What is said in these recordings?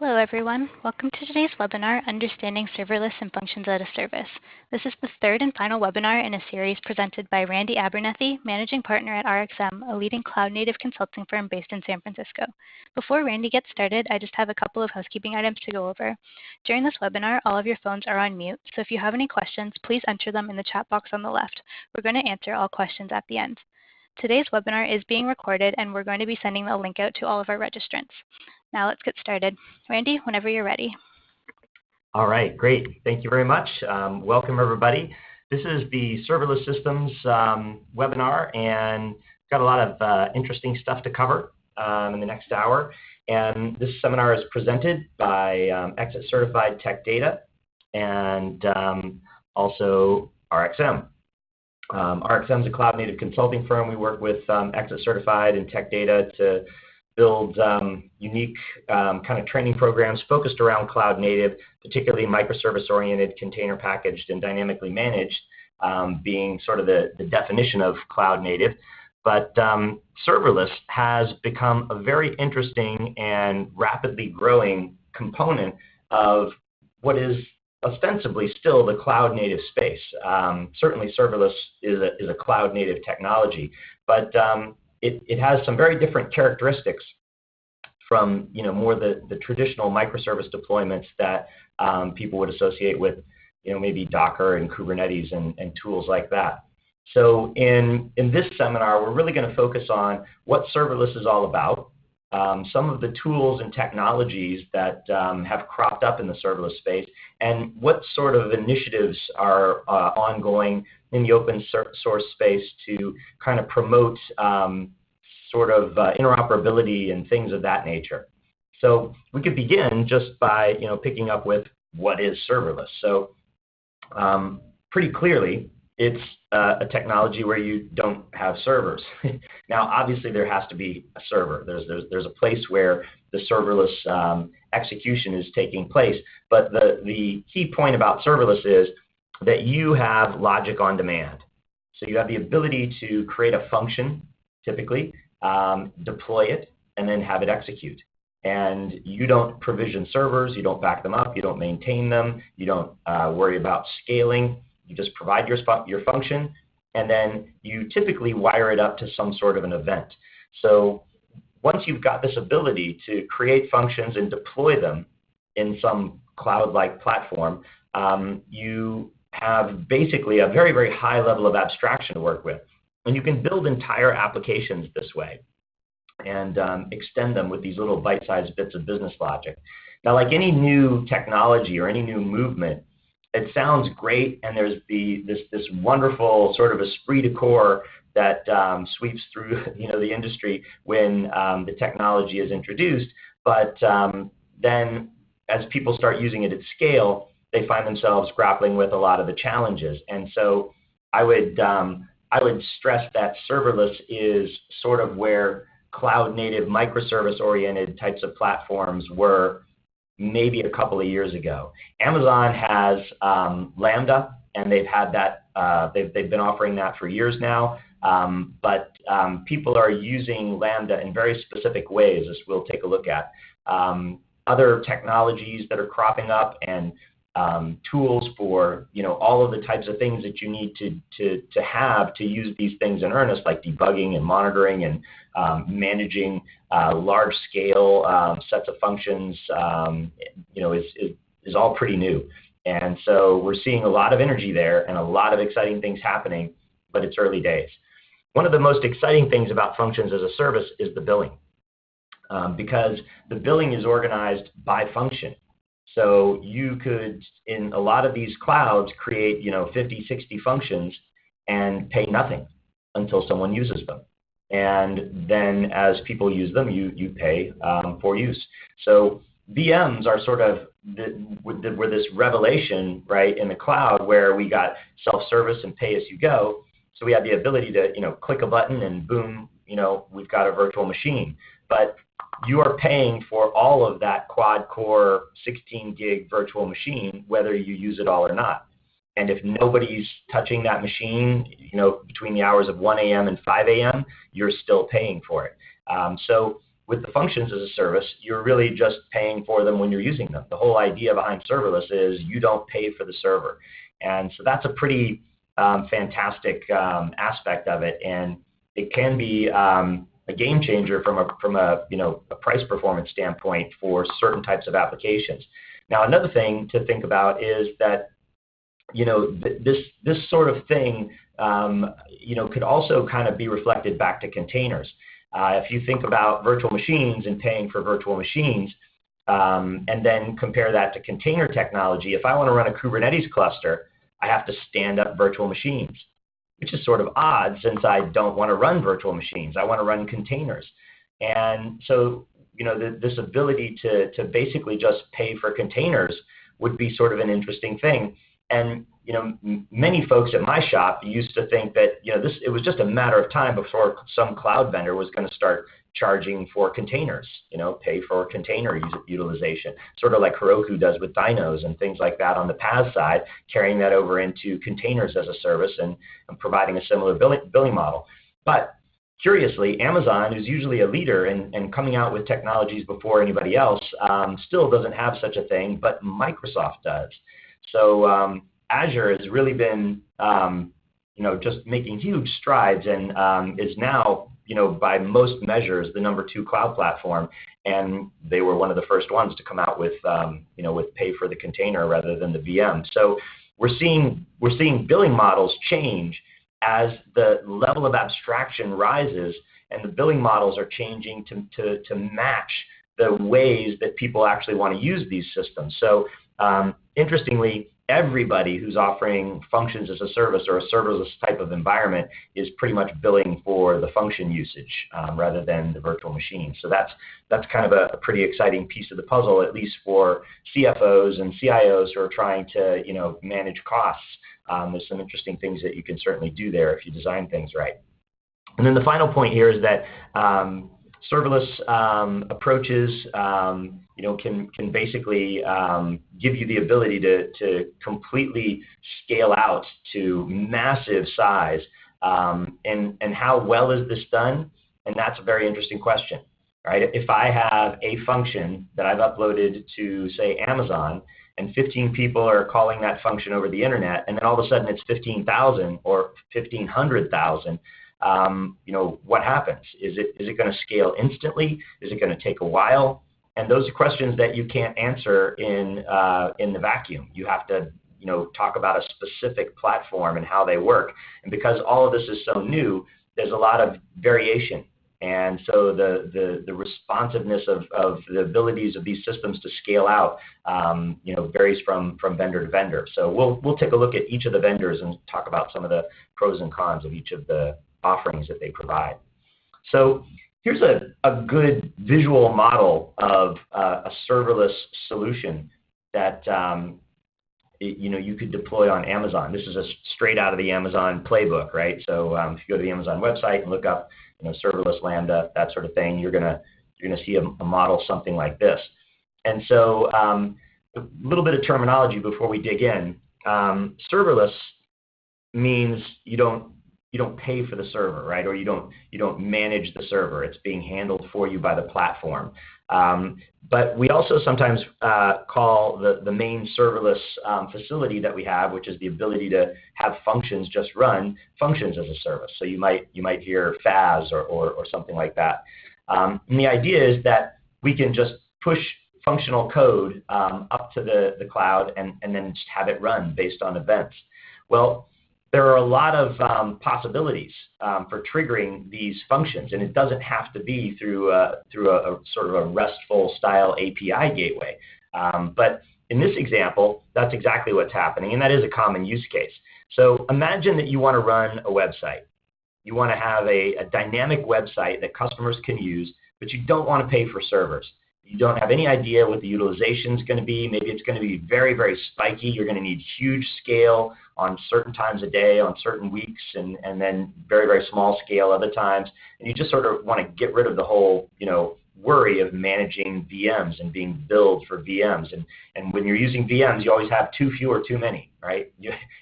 Hello, everyone. Welcome to today's webinar, Understanding Serverless and Functions as a Service. This is the third and final webinar in a series presented by Randy Abernethy, Managing Partner at RXM, a leading cloud-native consulting firm based in San Francisco. Before Randy gets started, I just have a couple of housekeeping items to go over. During this webinar, all of your phones are on mute, so if you have any questions, please enter them in the chat box on the left. We're going to answer all questions at the end. Today's webinar is being recorded, and we're going to be sending a link out to all of our registrants. Now let's get started. Randy, whenever you're ready. All right, great. Thank you very much. Welcome, everybody. This is the Serverless Systems webinar, and got a lot of interesting stuff to cover in the next hour. And this seminar is presented by Exit Certified Tech Data and also RXM. RXM is a cloud-native consulting firm. We work with Exit Certified and Tech Data to build unique kind of training programs focused around cloud native, particularly microservice-oriented, container packaged, and dynamically managed, being sort of the definition of cloud native. But serverless has become a very interesting and rapidly growing component of what is ostensibly still the cloud native space. Certainly serverless is a cloud native technology, but it has some very different characteristics from more the traditional microservice deployments that people would associate with maybe Docker and Kubernetes and tools like that. So in this seminar, we're really going to focus on what serverless is all about, some of the tools and technologies that have cropped up in the serverless space, and what sort of initiatives are ongoing in the open source space to kind of promote sort of interoperability and things of that nature. So we could begin just by picking up with what is serverless. So pretty clearly, it's a technology where you don't have servers. Now, obviously, there has to be a server. There's a place where the serverless execution is taking place. But the key point about serverless is that you have logic on demand. So you have the ability to create a function, typically, deploy it, and then have it execute. And you don't provision servers. You don't back them up. You don't maintain them. You don't worry about scaling. You just provide your function, and then you typically wire it up to some sort of an event. So once you've got this ability to create functions and deploy them in some cloud-like platform, you have basically a very, very high level of abstraction to work with. And you can build entire applications this way and extend them with these little bite-sized bits of business logic. Now, like any new technology or any new movement, it sounds great, and there's this wonderful sort of esprit de corps that sweeps through the industry when the technology is introduced. But then as people start using it at scale, they find themselves grappling with a lot of the challenges. And so I would stress that serverless is sort of where cloud-native, microservice-oriented types of platforms were maybe a couple of years ago. Amazon has Lambda, and they've had that. They've been offering that for years now. But people are using Lambda in very specific ways, as we'll take a look at. Other technologies that are cropping up and tools for all of the types of things that you need to have to use these things in earnest, like debugging and monitoring and managing large scale sets of functions, is all pretty new. And so we're seeing a lot of energy there and a lot of exciting things happening, but it's early days. One of the most exciting things about functions as a service is the billing, because the billing is organized by function. So you could, in a lot of these clouds, create 50, 60 functions and pay nothing until someone uses them. And then as people use them, you pay for use. So VMs are sort of were this revelation, right, in the cloud where we got self-service and pay as you go. So we had the ability to click a button and boom, we've got a virtual machine. But you are paying for all of that quad-core 16-gig virtual machine, whether you use it all or not. And if nobody's touching that machine, between the hours of 1 a.m. and 5 a.m., you're still paying for it. So with the functions as a service, you're really just paying for them when you're using them. The whole idea behind serverless is you don't pay for the server. And so that's a pretty fantastic aspect of it. And it can be a game changer from a price performance standpoint for certain types of applications. Now, another thing to think about is that this sort of thing could also kind of be reflected back to containers. If you think about virtual machines and paying for virtual machines, and then compare that to container technology, if I want to run a Kubernetes cluster, I have to stand up virtual machines, which is sort of odd since I don't want to run virtual machines. I want to run containers. And so, this ability to basically just pay for containers would be sort of an interesting thing. And, many folks at my shop used to think that, it was just a matter of time before some cloud vendor was going to start charging for containers, pay for container utilization, sort of like Heroku does with dynos and things like that on the PaaS side, carrying that over into containers as a service and providing a similar billing model. But curiously, Amazon, who's usually a leader and coming out with technologies before anybody else, still doesn't have such a thing, but Microsoft does. So Azure has really been, just making huge strides and is now, by most measures, the #2 cloud platform. And they were one of the first ones to come out with, with pay for the container rather than the VM. So we're seeing billing models change as the level of abstraction rises, and the billing models are changing to match the ways that people actually want to use these systems. So interestingly, everybody who's offering functions as a service or a serverless type of environment is pretty much billing for the function usage rather than the virtual machine. So that's kind of a pretty exciting piece of the puzzle, at least for CFOs and CIOs who are trying to manage costs. There's some interesting things that you can certainly do there if you design things right. And then the final point here is that serverless approaches can basically give you the ability to completely scale out to massive size. And how well is this done? And that's a very interesting question, right? If I have a function that I've uploaded to, say, Amazon, and 15 people are calling that function over the internet, and then all of a sudden it's 15,000 or 1,500,000, what happens? Is it going to scale instantly? Is it going to take a while? And those are questions that you can't answer in the vacuum. You have to talk about a specific platform and how they work. And because all of this is so new, there's a lot of variation. And so the responsiveness of the abilities of these systems to scale out, varies from vendor to vendor. So we'll take a look at each of the vendors and talk about some of the pros and cons of each of the offerings that they provide. So here's a good visual model of a serverless solution that you could deploy on Amazon. This is straight out of the Amazon playbook, right? So if you go to the Amazon website and look up serverless Lambda, that sort of thing, you're gonna see a model something like this. And so a little bit of terminology before we dig in. Serverless means you don't pay for the server, right? Or you don't manage the server. It's being handled for you by the platform. But we also sometimes call the main serverless facility that we have, which is the ability to have functions just run functions as a service. So you might hear FaaS or something like that. And the idea is that we can just push functional code up to the cloud and then just have it run based on events. Well, there are a lot of possibilities for triggering these functions, and it doesn't have to be through a sort of a RESTful style API gateway. But in this example, that's exactly what's happening, and that is a common use case. So imagine that you want to run a website. You want to have a dynamic website that customers can use, but you don't want to pay for servers. You don't have any idea what the utilization is going to be. Maybe it's going to be very, very spiky. You're going to need huge scale on certain times a day, on certain weeks, and then very, very small scale other times. And you just sort of want to get rid of the whole, worry of managing VMs and being billed for VMs. And when you're using VMs, you always have too few or too many, right?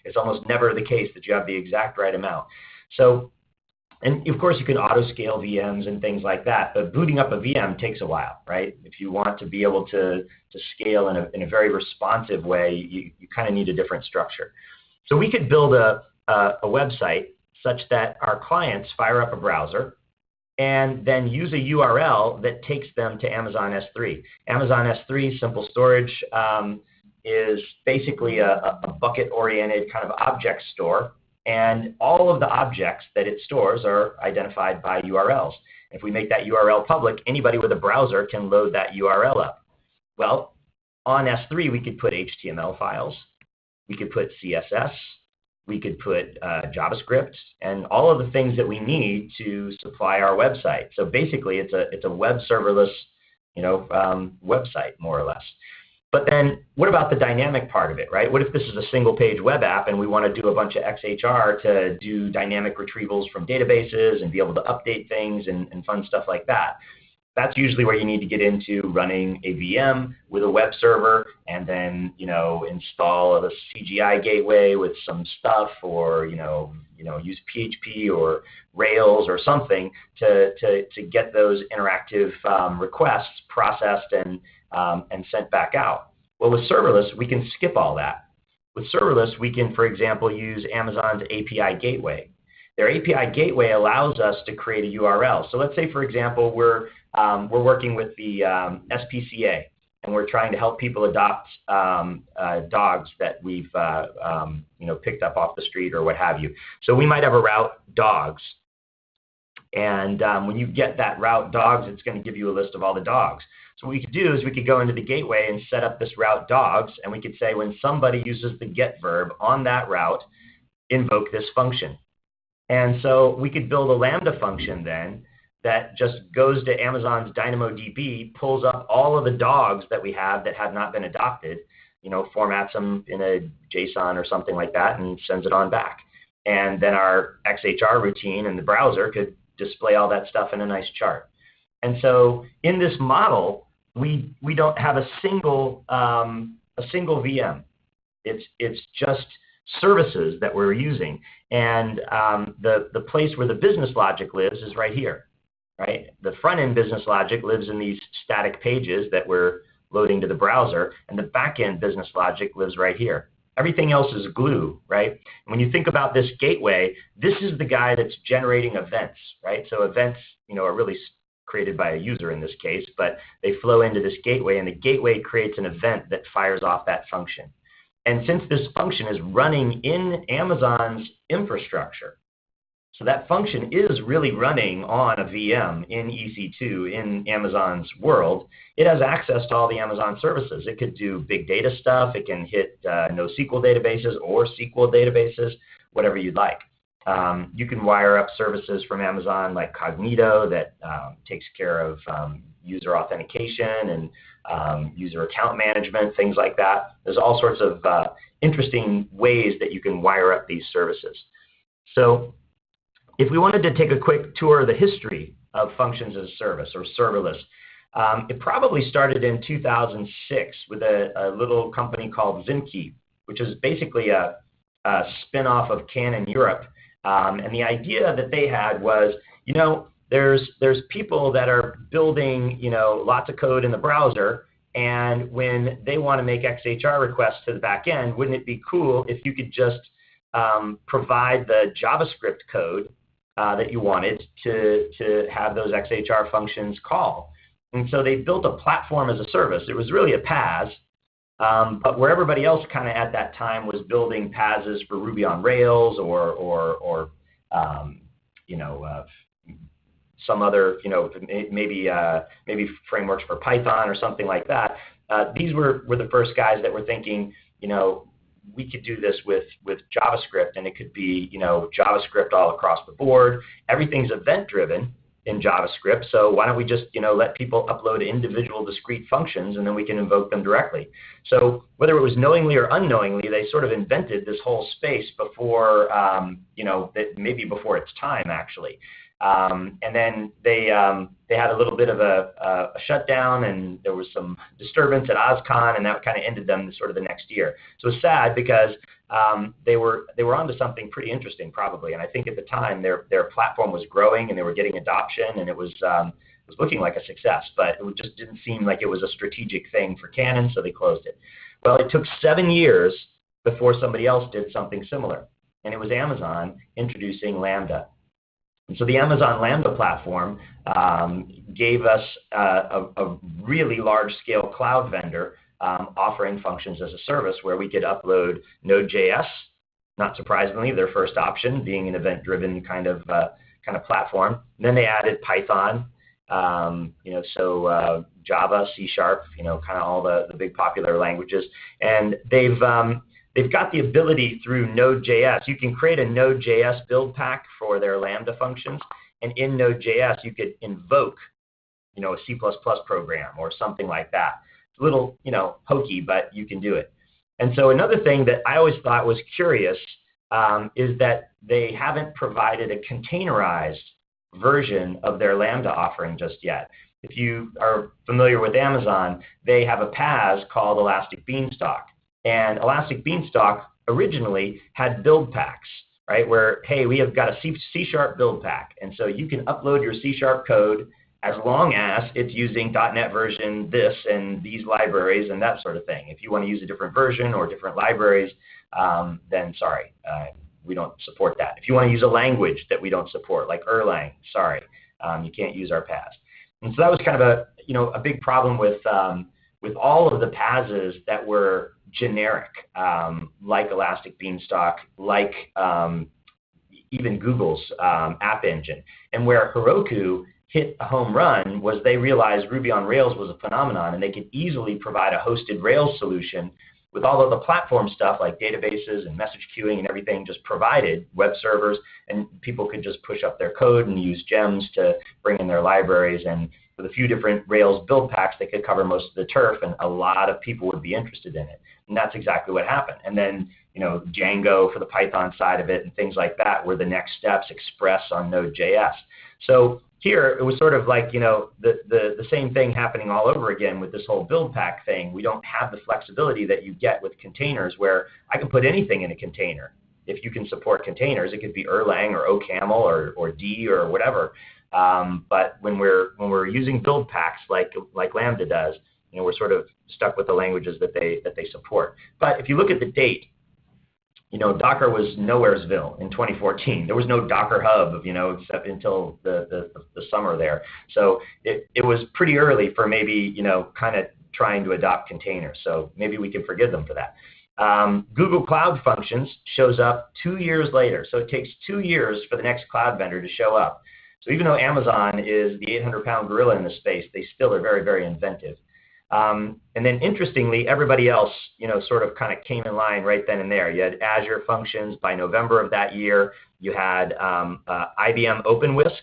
It's almost never the case that you have the exact right amount. So And of course, you can auto-scale VMs and things like that, but booting up a VM takes a while, right? If you want to be able to scale in a very responsive way, you kind of need a different structure. So we could build a website such that our clients fire up a browser and then use a URL that takes them to Amazon S3. Amazon S3, simple storage, is basically a bucket-oriented kind of object store, and all of the objects that it stores are identified by URLs. If we make that URL public, anybody with a browser can load that URL up. Well, on S3, we could put HTML files, we could put CSS, we could put JavaScript, and all of the things that we need to supply our website. So basically, it's a web serverless, website, more or less. But then what about the dynamic part of it, right? What if this is a single-page web app and we want to do a bunch of XHR to do dynamic retrievals from databases and be able to update things and fun stuff like that? That's usually where you need to get into running a VM with a web server and then, install a CGI gateway with some stuff, or, use PHP or Rails or something to get those interactive requests processed and sent back out. Well, with serverless, we can skip all that. With serverless, we can, for example, use Amazon's API gateway. Their API gateway allows us to create a URL. So let's say, for example, we're working with the SPCA, and we're trying to help people adopt dogs that we've picked up off the street or what have you. So we might have a route dogs, and when you get that route dogs, it's going to give you a list of all the dogs. So what we could do is we could go into the gateway and set up this route dogs, and we could say when somebody uses the get verb on that route, invoke this function. And so we could build a Lambda function then that just goes to Amazon's DynamoDB, pulls up all of the dogs that we have that have not been adopted, formats them in a JSON or something like that, and sends it on back. And then our XHR routine in the browser could display all that stuff in a nice chart. And so in this model, we don't have a single VM. It's just services that we're using. And the place where the business logic lives is right here, right? The front-end business logic lives in these static pages that we're loading to the browser, and the back-end business logic lives right here. Everything else is glue, right? And when you think about this gateway, this is the guy that's generating events, right? So events, are really created by a user in this case, but they flow into this gateway, and the gateway creates an event that fires off that function. And since this function is running in Amazon's infrastructure, so that function is really running on a VM in EC2 in Amazon's world, it has access to all the Amazon services. It could do big data stuff. It can hit NoSQL databases or SQL databases, whatever you'd like. You can wire up services from Amazon like Cognito that takes care of user authentication and user account management, things like that. There's all sorts of interesting ways that you can wire up these services. So if we wanted to take a quick tour of the history of functions as a service or serverless, it probably started in 2006 with a little company called Zinke, which is basically a spin-off of Canon Europe. And the idea that they had was, there's people that are building, lots of code in the browser, and when they want to make XHR requests to the back end, wouldn't it be cool if you could just provide the JavaScript code that you wanted to have those XHR functions call? And so they built a platform as a service. It was really a PaaS, but where everybody else kind of at that time was building PaaSes for Ruby on Rails or some other, maybe frameworks for Python or something like that. These were the first guys that were thinking, we could do this with JavaScript, and it could be, JavaScript all across the board. Everything's event-driven in JavaScript, so why don't we just, let people upload individual discrete functions, and then we can invoke them directly. So whether it was knowingly or unknowingly, they sort of invented this whole space before, maybe before its time, actually. And then they had a little bit of a shutdown, and there was some disturbance at OSCON, and that kind of ended them sort of the next year. So it's sad because they were onto something pretty interesting probably, and I think at the time their platform was growing and they were getting adoption, and it was looking like a success, but it just didn't seem like it was a strategic thing for Canon, so they closed it. Well, it took 7 years before somebody else did something similar, and it was Amazon introducing Lambda. And so the Amazon Lambda platform gave us a really large-scale cloud vendor offering functions as a service where we could upload Node.js, not surprisingly, their first option being an event-driven kind of platform. And then they added Python, Java, C#, kind of all the big popular languages. And they've got the ability through Node.js. You can create a Node.js build pack for their Lambda functions, and in Node.js you could invoke, a C++ program or something like that. It's a little, hokey, but you can do it. And so another thing that I always thought was curious is that they haven't provided a containerized version of their Lambda offering just yet. If you are familiar with Amazon, they have a PaaS called Elastic Beanstalk. And Elastic Beanstalk originally had build packs, right? Where, hey, we have got a C# build pack. And so you can upload your C# code as long as it's using .NET version this and these libraries and that sort of thing. If you want to use a different version or different libraries, then sorry, we don't support that. If you want to use a language that we don't support, like Erlang, sorry, you can't use our PaaS. And so that was kind of a big problem with all of the PaaSes that were generic, like Elastic Beanstalk, like even Google's App Engine. And where Heroku hit a home run was they realized Ruby on Rails was a phenomenon, and they could easily provide a hosted Rails solution with all of the platform stuff like databases and message queuing and everything just provided, web servers, and people could just push up their code and use gems to bring in their libraries. And with a few different Rails build packs, they could cover most of the turf, and a lot of people would be interested in it. And that's exactly what happened. And then, Django for the Python side of it and things like that were the next steps, Express on Node.js. So here, it was sort of like, the same thing happening all over again with this whole build pack thing. We don't have the flexibility that you get with containers where I can put anything in a container. If you can support containers, it could be Erlang or OCaml or D or whatever. But when we're using build packs like Lambda does, we're sort of stuck with the languages that they support. But if you look at the date, Docker was nowheresville in 2014. There was no Docker Hub, except until the summer there. So it was pretty early for maybe, kind of trying to adopt containers. So maybe we can forgive them for that. Google Cloud Functions shows up 2 years later. So it takes 2 years for the next cloud vendor to show up. So even though Amazon is the 800-pound gorilla in the space, they still are very, very inventive. And then interestingly, everybody else, sort of kind of came in line right then and there. You had Azure Functions by November of that year. You had IBM OpenWhisk.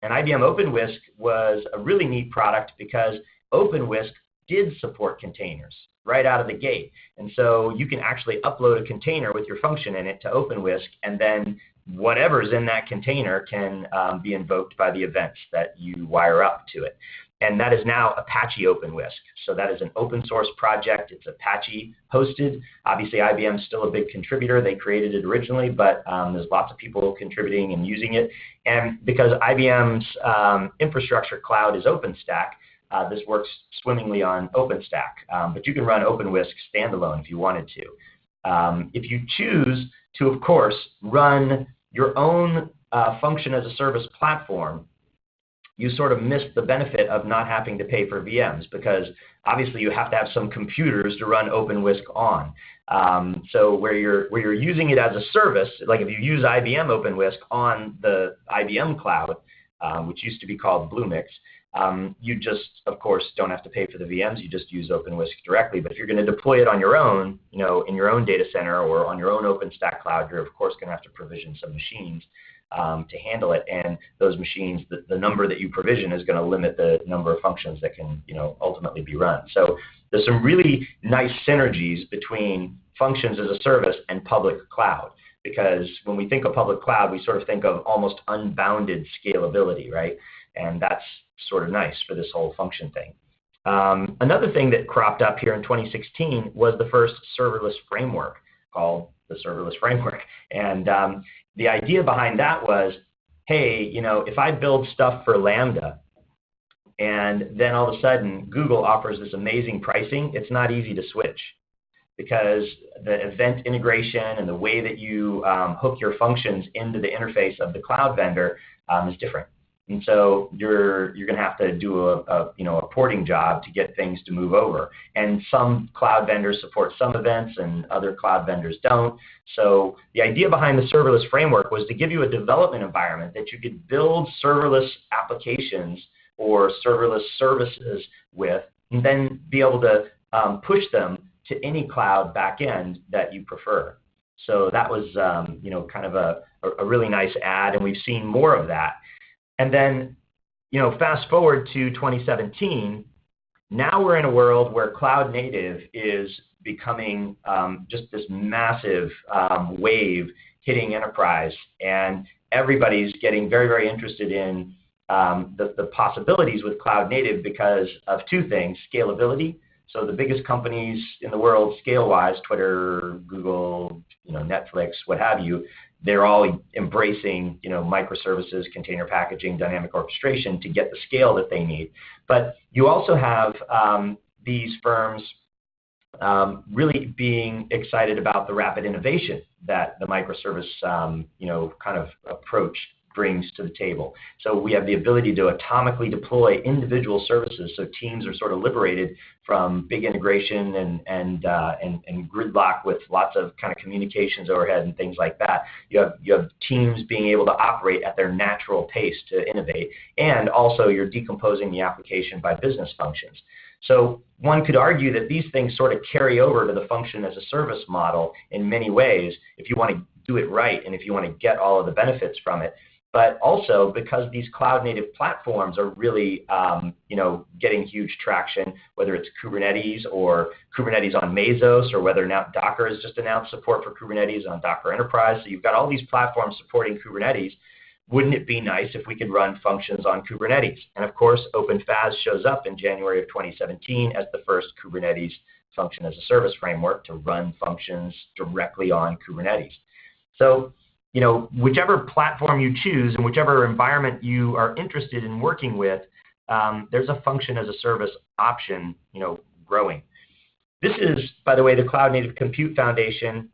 And IBM OpenWhisk was a really neat product because OpenWhisk did support containers right out of the gate. And so you can actually upload a container with your function in it to OpenWhisk, and then whatever's in that container can be invoked by the events that you wire up to it. And that is now Apache OpenWhisk. So that is an open source project. It's Apache hosted. Obviously, IBM's still a big contributor. They created it originally, but there's lots of people contributing and using it. And because IBM's infrastructure cloud is OpenStack, this works swimmingly on OpenStack. But you can run OpenWhisk standalone if you wanted to. If you choose to, of course, run your own function as a service platform, you sort of miss the benefit of not having to pay for VMs, because obviously you have to have some computers to run OpenWhisk on. So where you're using it as a service, like if you use IBM OpenWhisk on the IBM cloud, which used to be called Bluemix, you just, of course, don't have to pay for the VMs. You just use OpenWhisk directly. But if you're going to deploy it on your own, in your own data center or on your own OpenStack cloud, you're of course going to have to provision some machines to handle it. And those machines, the number that you provision is going to limit the number of functions that can, ultimately be run. So there's some really nice synergies between functions as a service and public cloud. because when we think of public cloud, we sort of think of almost unbounded scalability, right? And that's sort of nice for this whole function thing. Another thing that cropped up here in 2016 was the first serverless framework called the Serverless Framework. And the idea behind that was, hey, if I build stuff for Lambda, and then all of a sudden Google offers this amazing pricing, it's not easy to switch, because the event integration and the way that you hook your functions into the interface of the cloud vendor is different. And so you're going to have to do a porting job to get things to move over. And some cloud vendors support some events and other cloud vendors don't. So the idea behind the serverless framework was to give you a development environment that you could build serverless applications or serverless services with, and then be able to push them to any cloud backend that you prefer. So that was kind of a really nice add, and we've seen more of that. And then, fast forward to 2017, now we're in a world where cloud native is becoming just this massive wave hitting enterprise, and everybody's getting very, very interested in the possibilities with cloud native because of two things: scalability. So the biggest companies in the world scale-wise, Twitter, Google, Netflix, what have you, they're all embracing, microservices, container packaging, dynamic orchestration to get the scale that they need. But you also have these firms really being excited about the rapid innovation that the microservice, kind of approach brings to the table. So we have the ability to atomically deploy individual services, so teams are sort of liberated from big integration and gridlock with lots of kind of communications overhead and things like that. You have teams being able to operate at their natural pace to innovate, and also you're decomposing the application by business functions. So one could argue that these things sort of carry over to the function as a service model in many ways if you want to do it right and if you want to get all of the benefits from it. But also because these cloud-native platforms are really, getting huge traction, whether it's Kubernetes or Kubernetes on Mesos, or whether now Docker has just announced support for Kubernetes on Docker Enterprise. So you've got all these platforms supporting Kubernetes. Wouldn't it be nice if we could run functions on Kubernetes? And of course, OpenFaaS shows up in January of 2017 as the first Kubernetes function as a service framework to run functions directly on Kubernetes. So whichever platform you choose and whichever environment you are interested in working with, there's a function as a service option, growing. This is, by the way, the Cloud Native Compute Foundation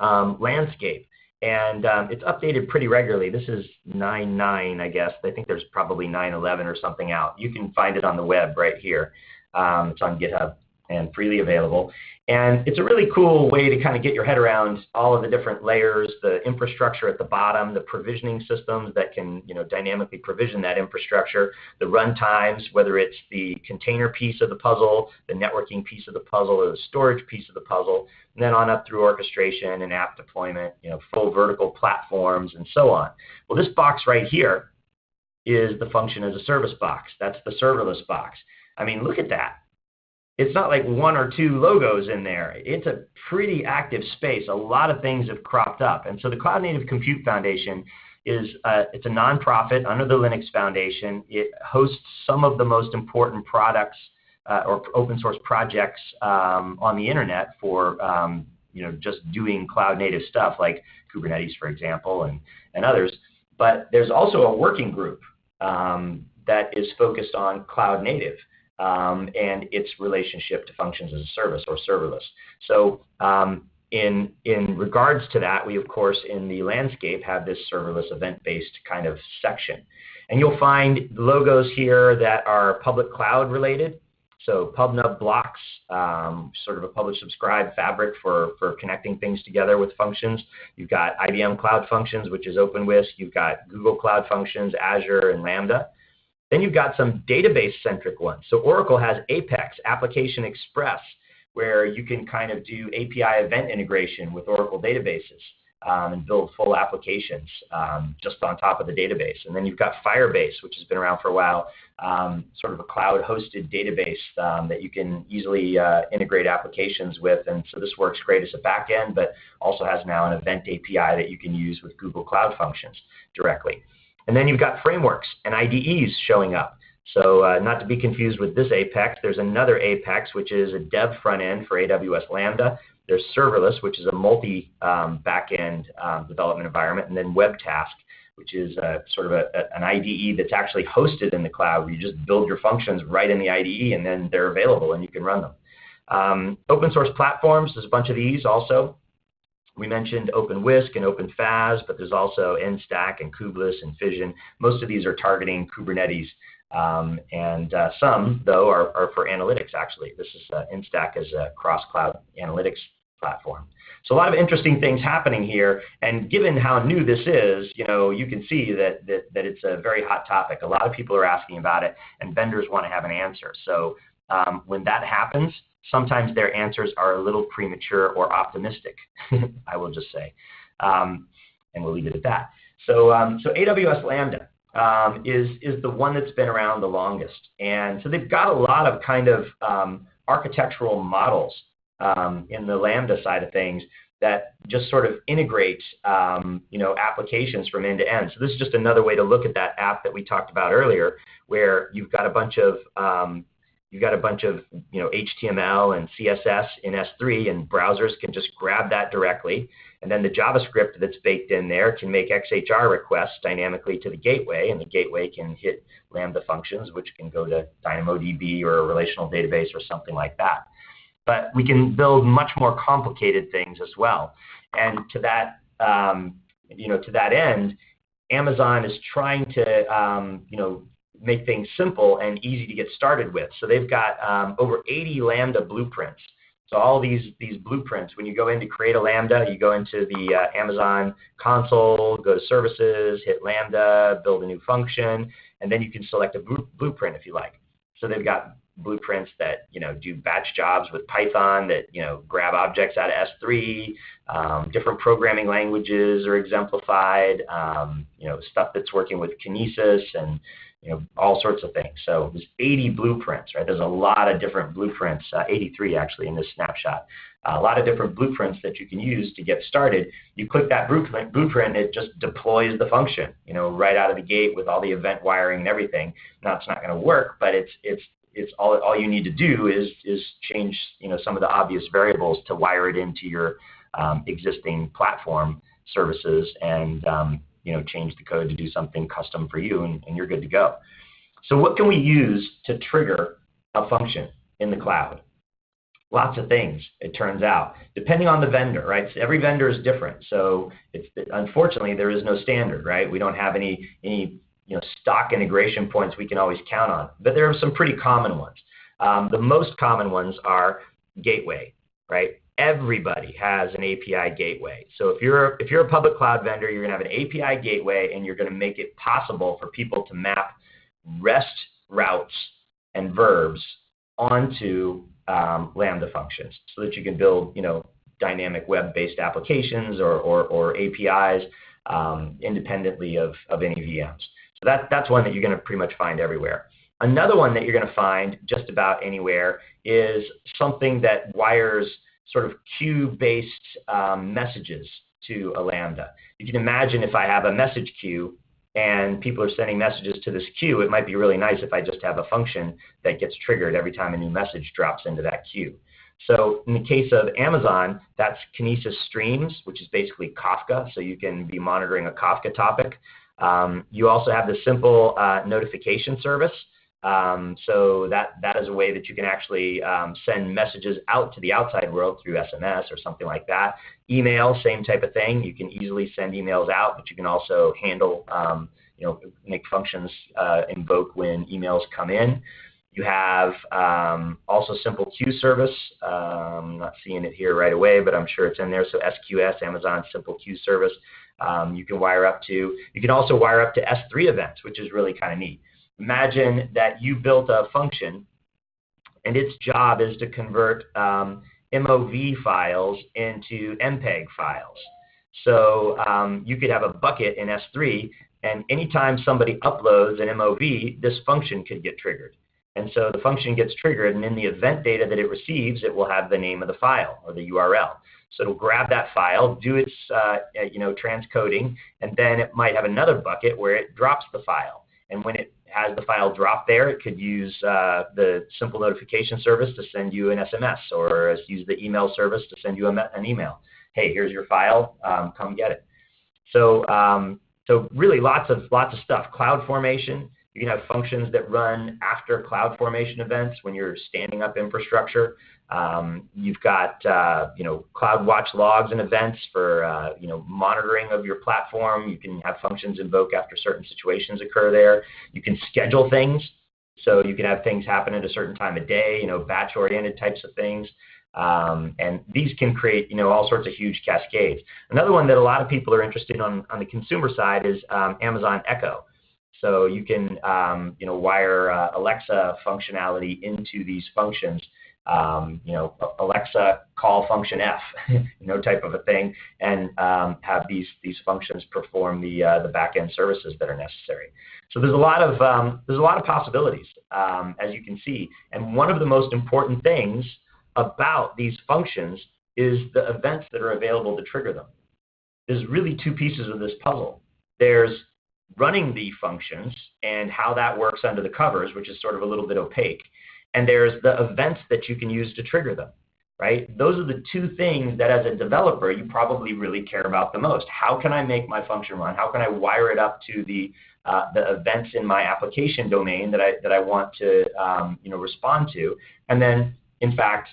landscape, and it's updated pretty regularly. This is 9.9, I guess. I think there's probably 9.11 or something out. You can find it on the web right here. It's on GitHub and freely available. And it's a really cool way to kind of get your head around all of the different layers, the infrastructure at the bottom, the provisioning systems that can dynamically provision that infrastructure, the runtimes, whether it's the container piece of the puzzle, the networking piece of the puzzle, or the storage piece of the puzzle, and then on up through orchestration and app deployment, full vertical platforms, and so on. Well, this box right here is the function as a service box. That's the serverless box. I mean, look at that. It's not like one or two logos in there. It's a pretty active space. A lot of things have cropped up. And so the Cloud Native Compute Foundation is it's a nonprofit under the Linux Foundation. It hosts some of the most important products or open source projects on the internet for just doing cloud native stuff like Kubernetes, for example, and others. But there's also a working group that is focused on cloud native. And its relationship to functions as a service or serverless. So in regards to that, we, of course, in the landscape have this serverless event-based kind of section. And you'll find logos here that are public cloud related. So PubNub blocks, sort of a publish-subscribe fabric for connecting things together with functions. You've got IBM Cloud Functions, which is OpenWhisk. You've got Google Cloud Functions, Azure, and Lambda. Then you've got some database-centric ones. So Oracle has Apex, Application Express, where you can kind of do API event integration with Oracle databases. and build full applications just on top of the database. And then you've got Firebase, which has been around for a while, sort of a cloud-hosted database that you can easily integrate applications with. And so this works great as a backend, but also has now an event API that you can use with Google Cloud Functions directly. And then you've got frameworks and IDEs showing up. So not to be confused with this Apex, there's another Apex, which is a dev front end for AWS Lambda. There's Serverless, which is a multi-backend development environment, and then WebTask, which is sort of an IDE that's actually hosted in the cloud, where you just build your functions right in the IDE, and then they're available, and you can run them. Open source platforms, there's a bunch of these also. We mentioned OpenWhisk and OpenFaaS, but there's also NStack and Kubeless and Fission. Most of these are targeting Kubernetes. And some, though, are for analytics, actually. This is NStack as a cross-cloud analytics platform. So a lot of interesting things happening here. And given how new this is, you can see that it's a very hot topic. A lot of people are asking about it, and vendors want to have an answer. So when that happens, sometimes their answers are a little premature or optimistic, I will just say. And we'll leave it at that. So AWS Lambda is the one that's been around the longest. And so they've got a lot of kind of architectural models in the Lambda side of things that just sort of integrate applications from end to end. So this is just another way to look at that app that we talked about earlier, where you've got a bunch of HTML and CSS in S3, and browsers can just grab that directly. And then the JavaScript that's baked in there can make XHR requests dynamically to the gateway, and the gateway can hit Lambda functions, which can go to DynamoDB or a relational database or something like that. But we can build much more complicated things as well. And to that, to that end, Amazon is trying to, make things simple and easy to get started with. So they've got over 80 Lambda blueprints. So all these blueprints, when you go in to create a Lambda, you go into the Amazon console, go to services, hit Lambda, build a new function, and then you can select a blueprint if you like. So they've got blueprints that do batch jobs with Python that grab objects out of S3. Different programming languages are exemplified. Stuff that's working with Kinesis and all sorts of things. So there's 80 blueprints, right? There's a lot of different blueprints, 83 actually in this snapshot. A lot of different blueprints that you can use to get started. You click that blueprint, it just deploys the function, right out of the gate with all the event wiring and everything. Now it's not going to work, but it's all you need to do is change some of the obvious variables to wire it into your existing platform services and change the code to do something custom for you, and you're good to go. So what can we use to trigger a function in the cloud? Lots of things, it turns out, depending on the vendor, right? So every vendor is different. So unfortunately, there is no standard, right? We don't have any stock integration points we can always count on, but there are some pretty common ones. The most common ones are gateway, right? Everybody has an API gateway. So if you're a public cloud vendor, you're going to have an API gateway, and you're going to make it possible for people to map REST routes and verbs onto Lambda functions, so that you can build dynamic web-based applications or APIs independently of any VMs. So that's one that you're going to pretty much find everywhere. Another one that you're going to find just about anywhere is something that wires sort of queue-based messages to a Lambda. You can imagine if I have a message queue and people are sending messages to this queue, it might be really nice if I just have a function that gets triggered every time a new message drops into that queue. So in the case of Amazon, that's Kinesis Streams, which is basically Kafka, so you can be monitoring a Kafka topic. You also have the simple notification service. So that is a way that you can actually send messages out to the outside world through SMS or something like that. Email, same type of thing. You can easily send emails out, but you can also handle, make functions invoke when emails come in. You have also simple queue service. I'm not seeing it here right away, but I'm sure it's in there. So SQS, Amazon Simple Queue Service, you can wire up to. You can also wire up to S3 events, which is really kind of neat. Imagine that you built a function, and its job is to convert MOV files into MPEG files. So you could have a bucket in S3, and anytime somebody uploads an MOV, this function could get triggered. And so the function gets triggered, and in the event data that it receives, it will have the name of the file or the URL. So it'll grab that file, do its transcoding, and then it might have another bucket where it drops the file. And when it has the file drop there, it could use the simple notification service to send you an SMS, or use the email service to send you an email. Hey, here's your file, come get it. So so really lots of stuff. Cloud formation. You can have functions that run after cloud formation events when you're standing up infrastructure. You've got Cloud Watch logs and events for monitoring of your platform. You can have functions invoke after certain situations occur there. You can schedule things, so you can have things happen at a certain time of day. Batch-oriented types of things. And these can create all sorts of huge cascades. Another one that a lot of people are interested in on the consumer side is Amazon Echo. So you can wire Alexa functionality into these functions. Alexa call function F, type of a thing, and have these functions perform the back-end services that are necessary. So there's a lot of possibilities, as you can see. And one of the most important things about these functions is the events that are available to trigger them. There's really two pieces of this puzzle. There's running the functions and how that works under the covers, which is sort of a little bit opaque. And there's the events that you can use to trigger them, right? Those are the two things that as a developer, you probably really care about the most. How can I make my function run? How can I wire it up to the events in my application domain that I want to respond to? And then, in fact,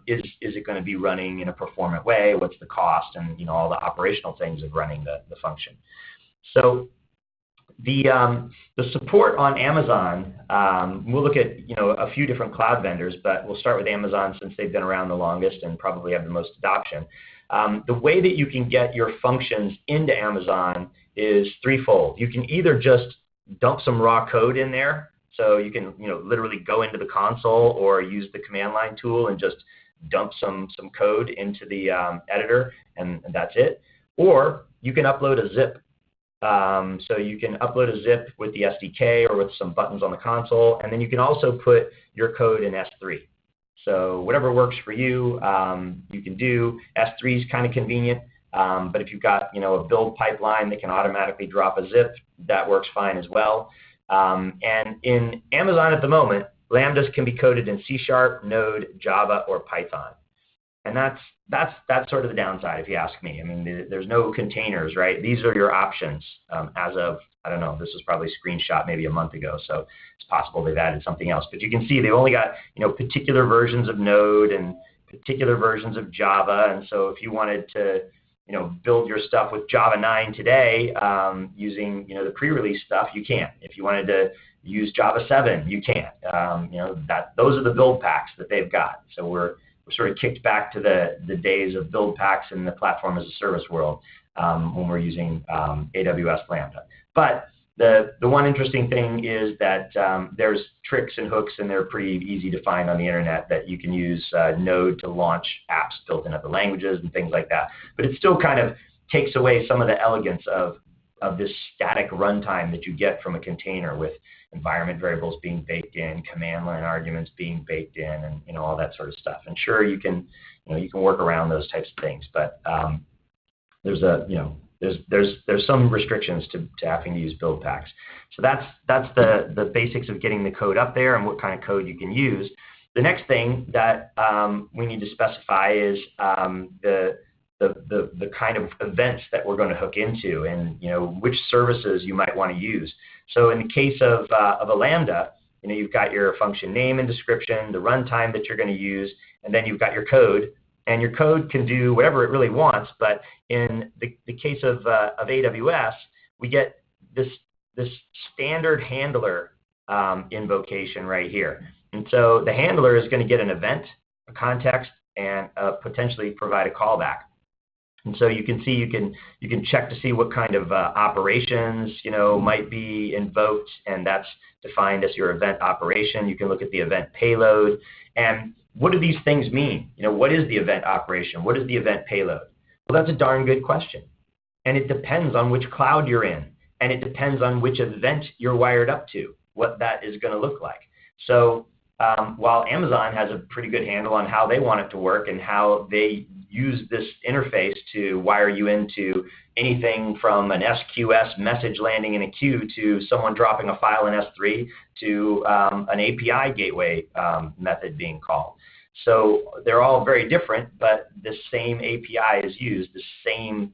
is it going to be running in a performant way? What's the cost? And all the operational things of running the function. So the support on Amazon, we'll look at a few different cloud vendors, but we'll start with Amazon since they've been around the longest and probably have the most adoption. The way that you can get your functions into Amazon is threefold. You can either just dump some raw code in there, so you can literally go into the console or use the command line tool and just dump some code into the editor, and that's it. Or you can upload a zip. So you can upload a zip with the SDK or with some buttons on the console, and then you can also put your code in S3. So whatever works for you, you can do. S3 is kind of convenient, but if you've got a build pipeline that can automatically drop a zip, that works fine as well. And in Amazon at the moment, Lambdas can be coded in C#, Node, Java, or Python. And that's sort of the downside, if you ask me. I mean, there's no containers, right? These are your options as of, I don't know, this was probably screenshot maybe a month ago, so it's possible they've added something else. But you can see they've only got, particular versions of Node and particular versions of Java. And so if you wanted to, build your stuff with Java 9 today using, the pre-release stuff, you can. If you wanted to use Java 7, you can. Those are the build packs that they've got. So we're sort of kicked back to the days of build packs in the platform as a service world when we're using AWS Lambda. But the one interesting thing is that there's tricks and hooks, and they're pretty easy to find on the internet, that you can use Node to launch apps built in other languages and things like that. But it still kind of takes away some of the elegance of this static runtime that you get from a container, with environment variables being baked in, command line arguments being baked in, and all that sort of stuff. And sure, you can work around those types of things, but there's some restrictions to having to use build packs. So that's the basics of getting the code up there and what kind of code you can use. The next thing that we need to specify is the kind of events that we're going to hook into, and which services you might want to use. So in the case of a Lambda, you've got your function name and description, the runtime that you're going to use, and then you've got your code. And your code can do whatever it really wants. But in the case of AWS, we get this standard handler invocation right here. And so the handler is going to get an event, a context, and potentially provide a callback. And so you can see, you can check to see what kind of operations might be invoked, and that's defined as your event operation. You can look at the event payload, and what do these things mean? What is the event operation? What is the event payload? Well, that's a darn good question. and it depends on which cloud you're in, and it depends on which event you're wired up to, what that is going to look like. So while Amazon has a pretty good handle on how they want it to work and how they use this interface to wire you into anything from an SQS message landing in a queue to someone dropping a file in S3 to an API gateway method being called. So they're all very different, but the same API is used, the same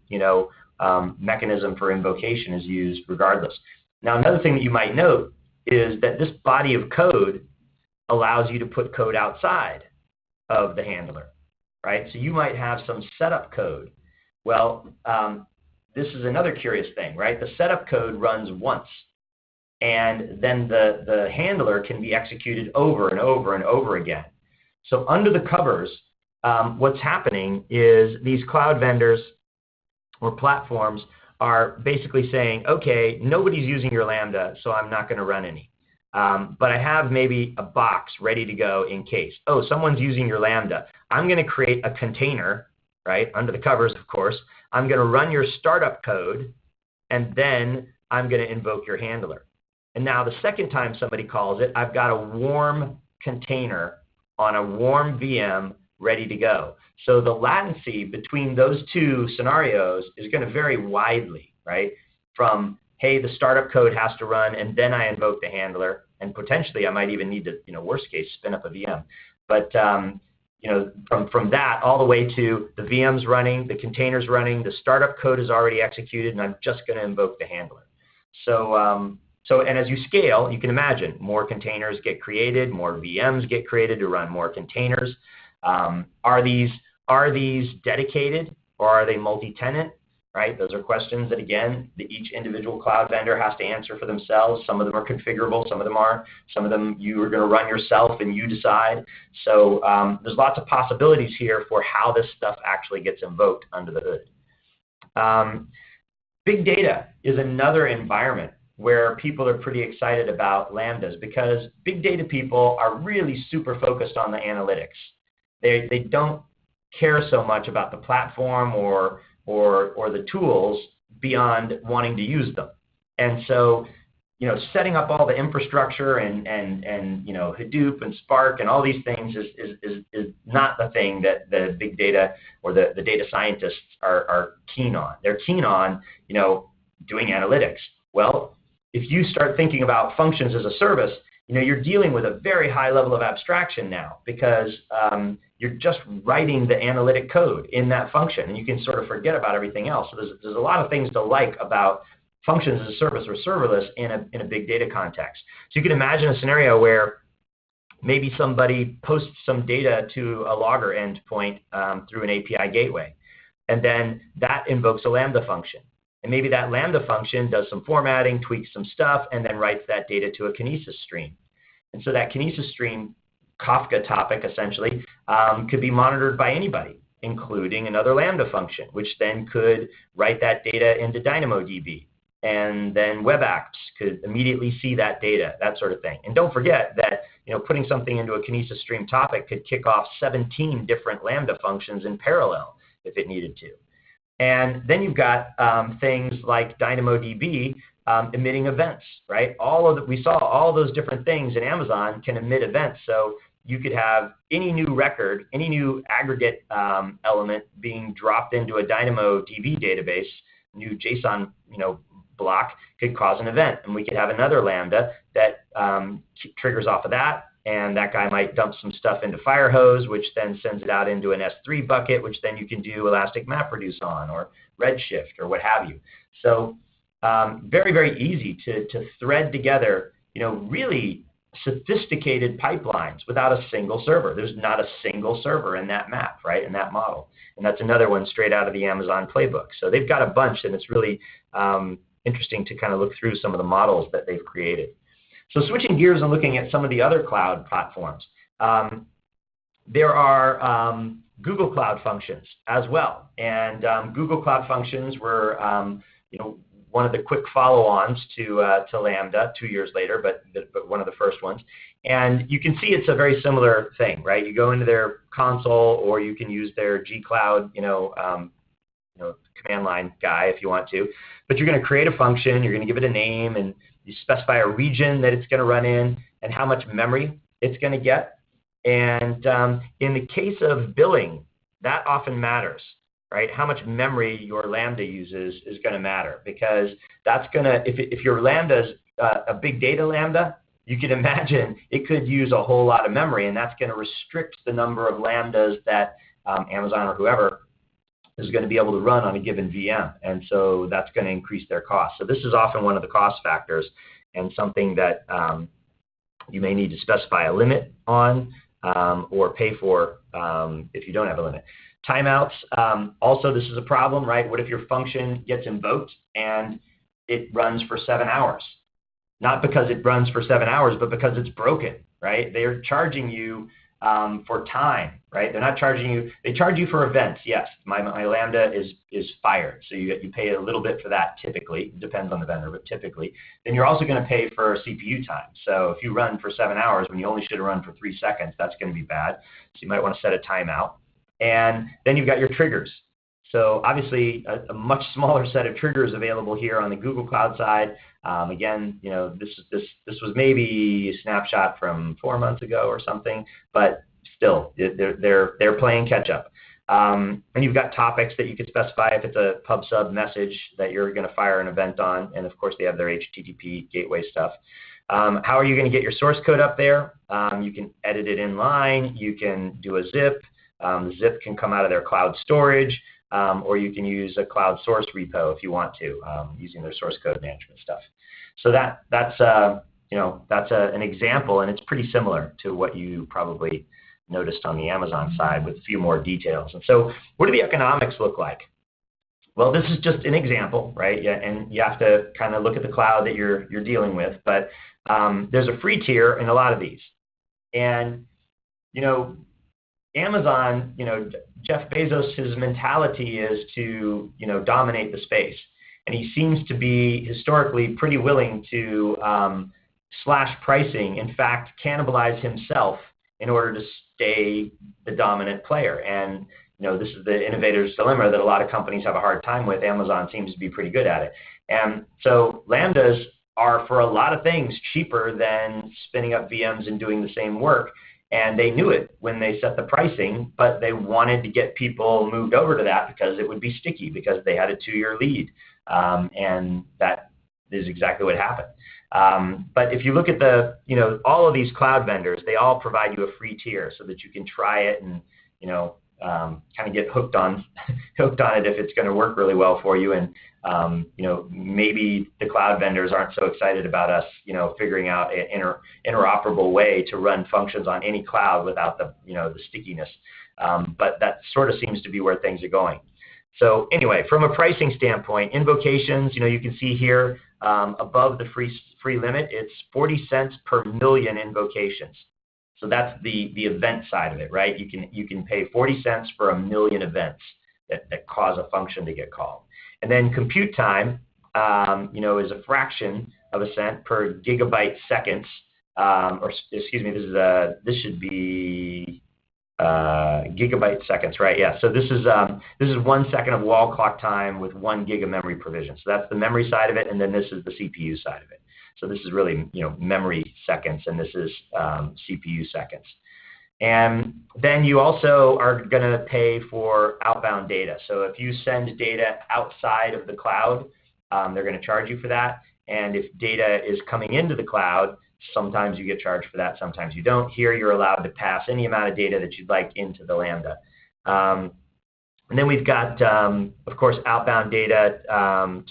mechanism for invocation is used regardless. Now, another thing that you might note is that this body of code allows you to put code outside of the handler, right? So you might have some setup code. Well, this is another curious thing, right? The setup code runs once, and then the handler can be executed over and over and over again. So under the covers, what's happening is these cloud vendors or platforms are basically saying, okay, nobody's using your Lambda, so I'm not going to run any. But I have maybe a box ready to go in case. Oh, someone's using your Lambda. I'm going to create a container, right, under the covers, of course. I'm going to run your startup code, and then I'm going to invoke your handler. And now the second time somebody calls it, I've got a warm container on a warm VM ready to go. So the latency between those two scenarios is going to vary widely, right? From, hey, the startup code has to run, and then I invoke the handler, and potentially I might even need to, worst case, spin up a VM. But from that all the way to the VM's running, the container's running, the startup code is already executed, and I'm just going to invoke the handler. And as you scale, you can imagine more containers get created, more VMs get created to run more containers. Are these dedicated, or are they multi-tenant? Right? Those are questions that, again, each individual cloud vendor has to answer for themselves. Some of them are configurable, some of them aren't. Some of them you are going to run yourself and you decide. So there's lots of possibilities here for how this stuff actually gets invoked under the hood. Big data is another environment where people are pretty excited about Lambdas, because big data people are really super focused on the analytics. They don't care so much about the platform or the tools beyond wanting to use them. And so, setting up all the infrastructure and Hadoop and Spark and all these things is not the thing that the big data or the data scientists are keen on. They're keen on, doing analytics. Well, if you start thinking about functions as a service, you're dealing with a very high level of abstraction now, because you're just writing the analytic code in that function, and you can sort of forget about everything else. So there's a lot of things to like about functions as a service or serverless in a big data context. So you can imagine a scenario where maybe somebody posts some data to a logger endpoint through an API gateway, and then that invokes a Lambda function. And maybe that Lambda function does some formatting, tweaks some stuff, and then writes that data to a Kinesis stream. And so that Kinesis stream, Kafka topic essentially, could be monitored by anybody, including another Lambda function, which then could write that data into DynamoDB. And then web apps could immediately see that data, that sort of thing. And don't forget that putting something into a Kinesis stream topic could kick off 17 different Lambda functions in parallel if it needed to. And then you've got things like DynamoDB emitting events, right? We saw all those different things in Amazon can emit events. So you could have any new record, any new aggregate element being dropped into a DynamoDB database, new JSON block could cause an event. And we could have another Lambda that triggers off of that. And that guy might dump some stuff into Firehose, which then sends it out into an S3 bucket, which then you can do Elastic MapReduce on, or Redshift, or what have you. So very, very easy to thread together, really sophisticated pipelines without a single server. There's not a single server in that map, right, in that model. And that's another one straight out of the Amazon playbook. So they've got a bunch, and it's really interesting to kind of look through some of the models that they've created. So switching gears and looking at some of the other cloud platforms, there are Google Cloud Functions as well. And Google Cloud Functions were one of the quick follow-ons to Lambda 2 years later, but one of the first ones. And you can see it's a very similar thing, right? You go into their console, or you can use their G Cloud, command line guy if you want to. But you're going to create a function, you're going to give it a name, and you specify a region that it's going to run in and how much memory it's going to get. And in the case of billing, that often matters, right? How much memory your Lambda uses is going to matter, because that's going to, if your Lambda is a big data Lambda, you can imagine it could use a whole lot of memory, and that's going to restrict the number of Lambdas that Amazon or whoever is going to be able to run on a given VM. And so that's going to increase their cost. So this is often one of the cost factors, and something that you may need to specify a limit on or pay for if you don't have a limit. Timeouts, also this is a problem, right? What if your function gets invoked and it runs for 7 hours? Not because it runs for 7 hours, but because it's broken, right? They're charging you for time, right? They're not charging you, they charge you for events, yes. My Lambda is fired, so you pay a little bit for that typically. It depends on the vendor, but typically. Then you're also going to pay for CPU time. So if you run for 7 hours when you only should have run for 3 seconds, that's going to be bad. So you might want to set a timeout. And then you've got your triggers. So obviously a much smaller set of triggers available here on the Google Cloud side. Again, you know, this was maybe a snapshot from 4 months ago or something, but still, they're playing catch up. And you've got topics that you can specify if it's a pub sub message that you're going to fire an event on, and of course they have their HTTP gateway stuff. How are you going to get your source code up there? You can edit it in line. You can do a zip. The zip can come out of their cloud storage. Or you can use a cloud source repo if you want to, using their source code management stuff. So that's an example, and it's pretty similar to what you probably noticed on the Amazon side with a few more details. And so what do the economics look like? Well, this is just an example, right? Yeah, and you have to kind of look at the cloud that you're dealing with. But there's a free tier in a lot of these, and Amazon, Jeff Bezos, his mentality is to, dominate the space. And he seems to be historically pretty willing to slash pricing, in fact, cannibalize himself in order to stay the dominant player. And, this is the innovator's dilemma that a lot of companies have a hard time with. Amazon seems to be pretty good at it. And so Lambdas are, for a lot of things, cheaper than spinning up VMs and doing the same work. And they knew it when they set the pricing, but they wanted to get people moved over to that because it would be sticky, because they had a 2-year lead. And that is exactly what happened. But if you look at all of these cloud vendors, they all provide you a free tier so that you can try it and, kind of get hooked on it if it's going to work really well for you. And, maybe the cloud vendors aren't so excited about us, figuring out an interoperable way to run functions on any cloud without the stickiness. But that sort of seems to be where things are going. So anyway, from a pricing standpoint, invocations, you can see here above the free limit, it's 40 cents per million invocations. So that's the event side of it, right? You can pay 40 cents for 1 million events that cause a function to get called. And then compute time, is a fraction of a cent per gigabyte seconds. This should be gigabyte seconds, right? Yeah. So this is 1 second of wall clock time with 1 gig of memory provision. So that's the memory side of it, and then this is the CPU side of it. So this is really memory seconds, and this is CPU seconds. And then you also are going to pay for outbound data. So if you send data outside of the cloud, they're going to charge you for that. And if data is coming into the cloud, sometimes you get charged for that, sometimes you don't. Here you're allowed to pass any amount of data that you'd like into the Lambda. And then we've got, of course, outbound data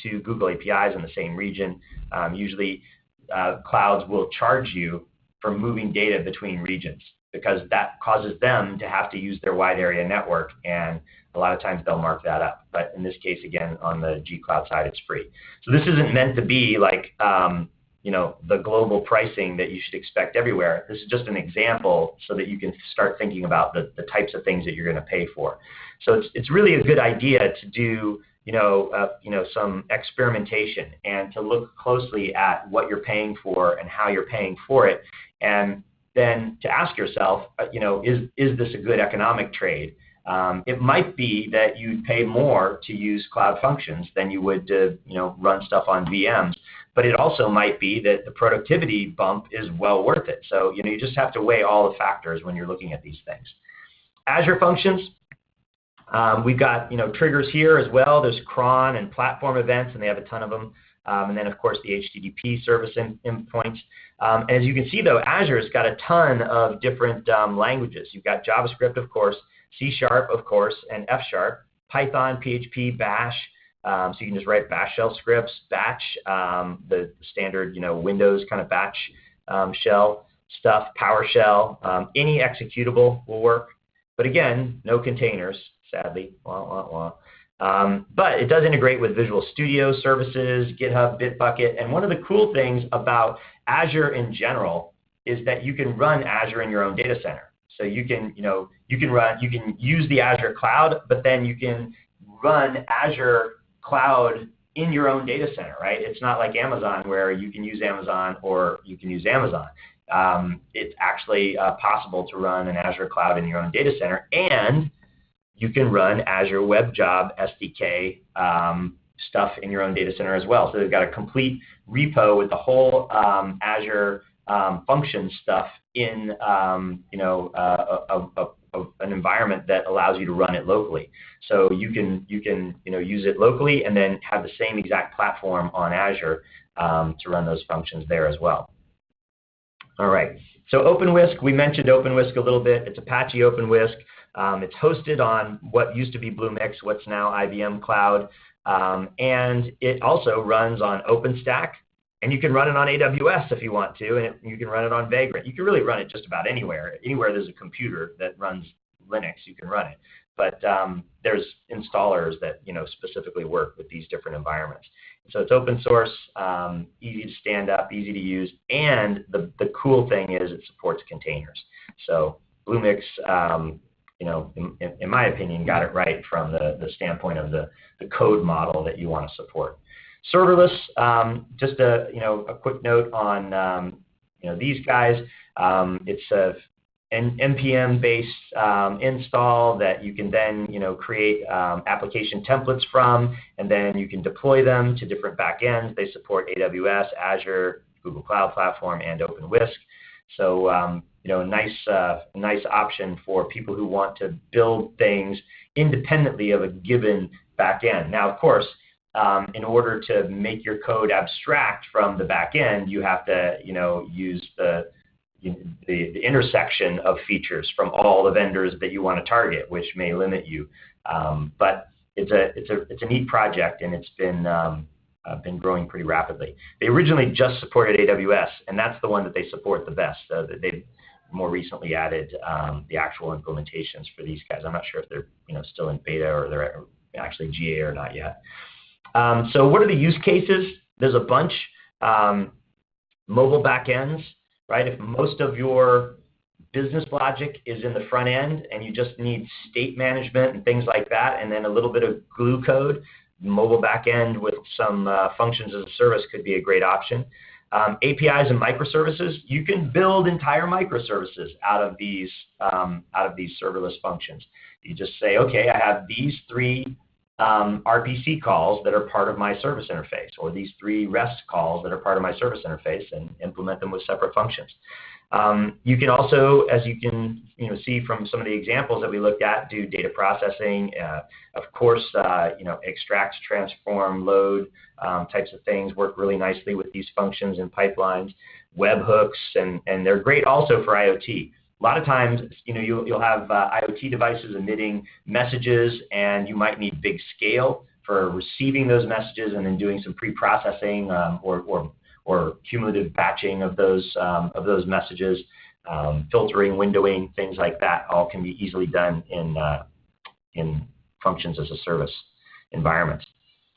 to Google APIs in the same region. Usually clouds will charge you for moving data between regions, because that causes them to have to use their wide area network, and a lot of times they'll mark that up. But in this case, again, on the G Cloud side, it's free. So this isn't meant to be like the global pricing that you should expect everywhere. This is just an example so that you can start thinking about the types of things that you're going to pay for. So it's really a good idea to do some experimentation and to look closely at what you're paying for and how you're paying for it, and then to ask yourself, is this a good economic trade? It might be that you'd pay more to use cloud functions than you would to run stuff on VMs. But it also might be that the productivity bump is well worth it. So you just have to weigh all the factors when you're looking at these things. Azure functions, we've got triggers here as well. There's cron and platform events, and they have a ton of them. And then, of course, the HTTP service endpoints. As you can see, though, Azure's got a ton of different languages. You've got JavaScript, of course, C#, of course, and F#, Python, PHP, Bash. So you can just write Bash shell scripts, Batch, the standard Windows kind of Batch shell stuff, PowerShell. Any executable will work. But again, no containers, sadly. Wah, wah, wah. But it does integrate with Visual Studio services, GitHub, Bitbucket, and one of the cool things about Azure in general is that you can run Azure in your own data center. So you can use the Azure cloud, but then you can run Azure cloud in your own data center, right? It's not like Amazon where you can use Amazon or you can use Amazon. It's actually possible to run an Azure cloud in your own data center, and you can run Azure Web Job SDK stuff in your own data center as well. So they've got a complete repo with the whole Azure function stuff in an environment that allows you to run it locally. So you can use it locally and then have the same exact platform on Azure to run those functions there as well. All right. So OpenWhisk, we mentioned OpenWhisk a little bit. It's Apache OpenWhisk. It's hosted on what used to be Bluemix, what's now IBM Cloud, and it also runs on OpenStack, and you can run it on AWS if you want to, and you can run it on Vagrant. You can really run it just about anywhere. Anywhere there's a computer that runs Linux, you can run it. But there's installers that specifically work with these different environments. So it's open source, easy to stand up, easy to use, and the cool thing is it supports containers. So Bluemix, in my opinion, got it right from the standpoint of the code model that you want to support. Serverless, just a quick note on these guys. It's an NPM-based install that you can then create application templates from, and then you can deploy them to different backends. They support AWS, Azure, Google Cloud Platform, and OpenWhisk. So a nice option for people who want to build things independently of a given backend. Now, of course, in order to make your code abstract from the backend, you have to use the intersection of features from all the vendors that you want to target, which may limit you. But it's a neat project, and it's been growing pretty rapidly. They originally just supported AWS, and that's the one that they support the best. They've more recently added the actual implementations for these guys. I'm not sure if they're still in beta or they're actually GA or not yet. So what are the use cases? There's a bunch. Mobile backends, right? If most of your business logic is in the front end and you just need state management and things like that, and then a little bit of glue code, mobile backend with some functions as a service could be a great option. APIs and microservices, you can build entire microservices out of these serverless functions. You just say, okay, I have these 3 RPC calls that are part of my service interface, or these 3 REST calls that are part of my service interface, and implement them with separate functions. You can also, as you can see from some of the examples that we looked at, do data processing, of course, extract, transform, load types of things work really nicely with these functions and pipelines. Webhooks, and they're great also for IoT. A lot of times, you'll have IoT devices emitting messages, and you might need big scale for receiving those messages and then doing some pre-processing or cumulative batching of those messages, filtering, windowing, things like that. All can be easily done in functions as a service environments.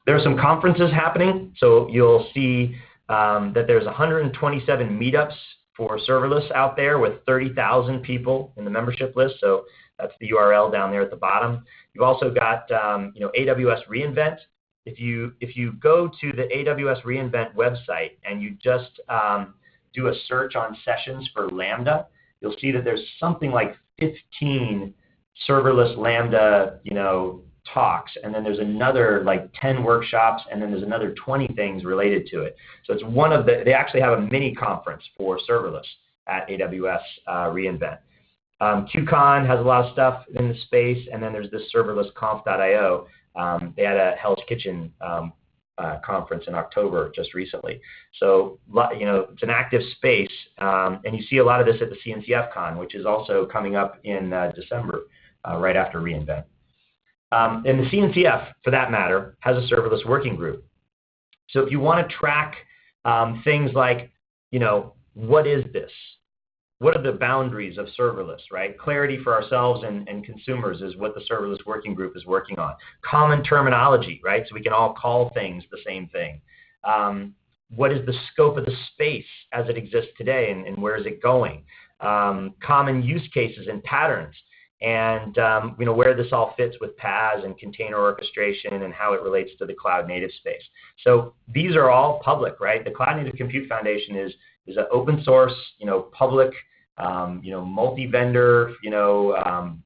There are some conferences happening, so you'll see that there's 127 meetups for serverless out there with 30,000 people in the membership list. So that's the URL down there at the bottom. You've also got AWS reInvent. If you go to the AWS reInvent website and you just do a search on sessions for Lambda, you'll see that there's something like 15 serverless Lambda, talks, and then there's another like 10 workshops, and then there's another 20 things related to it. So it's they actually have a mini conference for serverless at AWS reInvent. QCon has a lot of stuff in the space, and then there's this serverlessconf.io. They had a Hell's Kitchen conference in October just recently. So, it's an active space, and you see a lot of this at the CNCF Con, which is also coming up in December, right after reInvent. And the CNCF, for that matter, has a serverless working group. So if you want to track things like, what is this? What are the boundaries of serverless, right? Clarity for ourselves and consumers is what the serverless working group is working on. Common terminology, right? So we can all call things the same thing. What is the scope of the space as it exists today, and where is it going? Common use cases and patterns, and where this all fits with FaaS and container orchestration and how it relates to the cloud native space. So these are all public, right? The Cloud Native Compute Foundation is an open source, public, multi-vendor,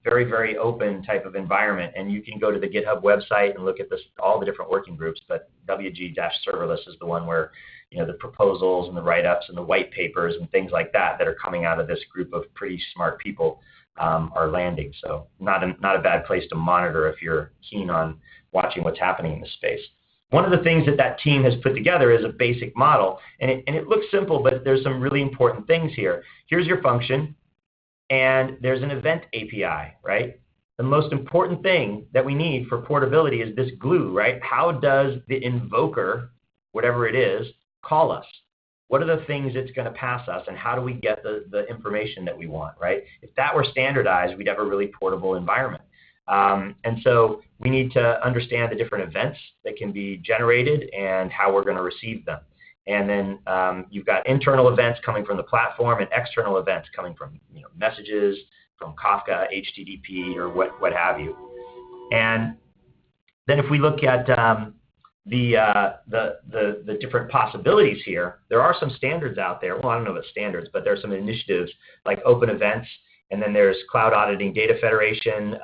very, very open type of environment. And you can go to the GitHub website and look at all the different working groups, but WG-serverless is the one where, the proposals and the write-ups and the white papers and things like that are coming out of this group of pretty smart people are landing. So not a bad place to monitor if you're keen on watching what's happening in the space. One of the things that team has put together is a basic model, and it looks simple, but there's some really important things here. Here's your function, and there's an event API, right? The most important thing that we need for portability is this glue, right? How does the invoker, whatever it is, call us? What are the things it's going to pass us, and how do we get the information that we want, right? If that were standardized, we'd have a really portable environment. And so we need to understand the different events that can be generated and how we're going to receive them. And then you've got internal events coming from the platform and external events coming from messages, from Kafka, HTTP, or what have you. And then if we look at the different possibilities here, there are some standards out there. Well, I don't know about standards, but there are some initiatives like Open Events. And then there's Cloud Auditing Data Federation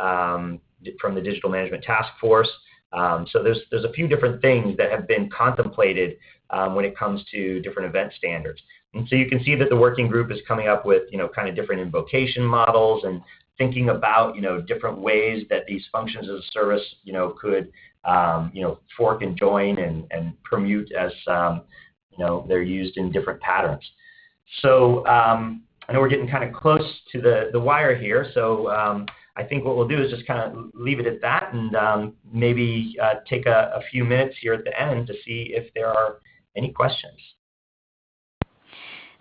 from the Digital Management Task Force. So there's a few different things that have been contemplated when it comes to different event standards. And so you can see that the working group is coming up with kind of different invocation models and thinking about different ways that these functions as a service could fork and join and permute as they're used in different patterns. So I know we're getting kind of close to the wire here, so I think what we'll do is just kind of leave it at that and maybe take a few minutes here at the end to see if there are any questions.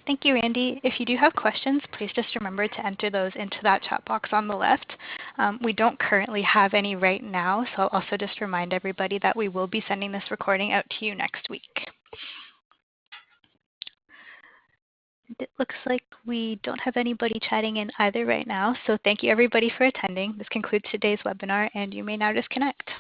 Thank you, Randy. If you do have questions, please just remember to enter those into that chat box on the left. We don't currently have any right now, so I'll also just remind everybody that we will be sending this recording out to you next week. It looks like we don't have anybody chatting in either right now, so thank you everybody for attending. This concludes today's webinar, and you may now disconnect.